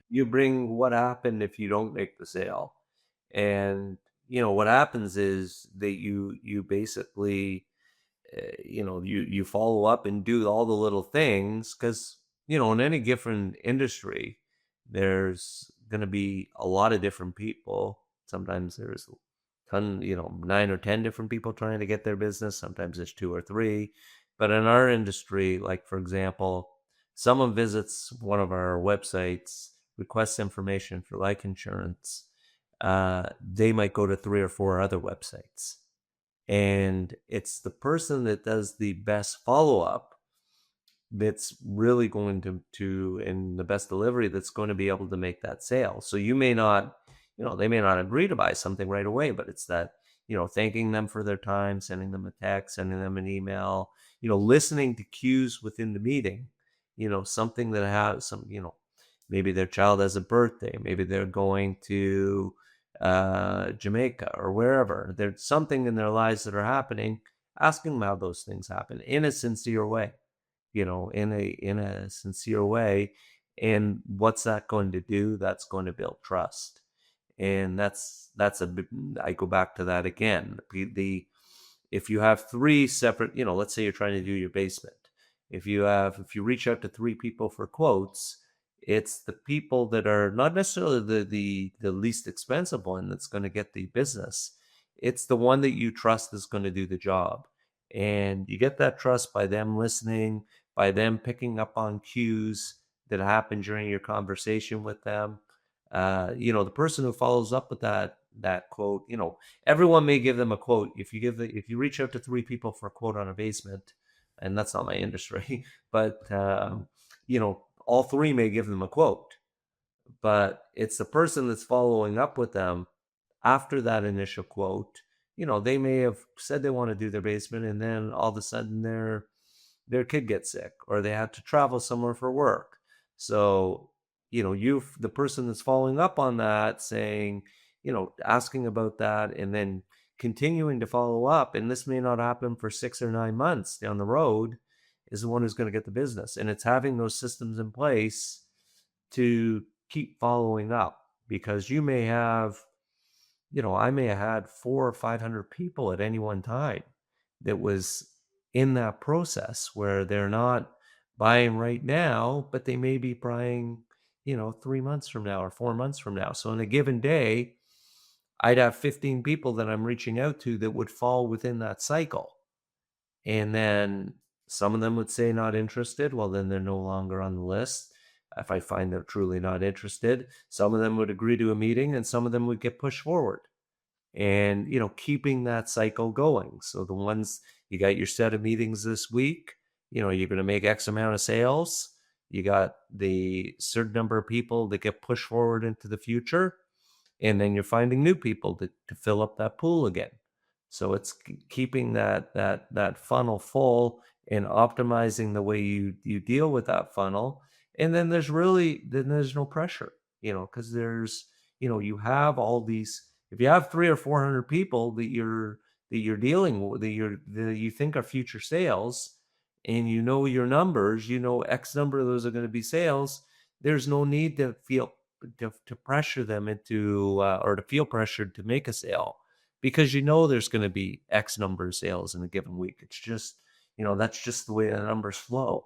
you bring what happened if you don't make the sale. And what happens is that you basically you follow up and do all the little things, because in any given industry there's going to be a lot of different people. Sometimes there's 9 or 10 different people trying to get their business. Sometimes there's two or three. But in our industry, like for example, someone visits one of our websites, requests information for life insurance, they might go to 3 or 4 other websites, and it's the person that does the best follow-up that's really going to in the best delivery, that's going to be able to make that sale. So you may not, they may not agree to buy something right away, but it's that, thanking them for their time, sending them a text, sending them an email, listening to cues within the meeting, something that has some, maybe their child has a birthday, maybe they're going to Jamaica or wherever. There's something in their lives that are happening. Asking them how those things happen in a sincere way, in a sincere way. And what's that going to do? That's going to build trust. And that's a big, I go back to that again. The If you have three separate, let's say you're trying to do your basement. If you reach out to three people for quotes, it's the people that are not necessarily the least expensive one that's going to get the business. It's the one that you trust is going to do the job. And you get that trust by them listening, by them picking up on cues that happen during your conversation with them. The person who follows up with that quote, everyone may give them a quote. If you reach out to three people for a quote on a basement, and that's not my industry, but all three may give them a quote. But it's the person that's following up with them after that initial quote. They may have said they want to do their basement, and then all of a sudden their kid gets sick, or they had to travel somewhere for work. So, the person that's following up on that, saying, asking about that, and then continuing to follow up, and this may not happen for 6 or 9 months down the road, is the one who's going to get the business. And it's having those systems in place to keep following up, because I may have had 400 or 500 people at any one time that was in that process, where they're not buying right now, but they may be buying, 3 months from now or 4 months from now. So in a given day, I'd have 15 people that I'm reaching out to that would fall within that cycle. And then some of them would say not interested. Well, then they're no longer on the list. If I find they're truly not interested, some of them would agree to a meeting, and some of them would get pushed forward. And keeping that cycle going. So the ones, you got your set of meetings this week, you're going to make X amount of sales. You got the certain number of people that get pushed forward into the future, and then you're finding new people to fill up that pool again. So it's keeping that funnel full and optimizing the way you deal with that funnel. And then there's no pressure, because you have all these. If you have 300 or 400 people that you're dealing with, that you think are future sales, and your numbers, X number of those are going to be sales, there's no need to pressure them into, or to feel pressured to make a sale, because there's going to be X number of sales in a given week. It's just, that's just the way the numbers flow.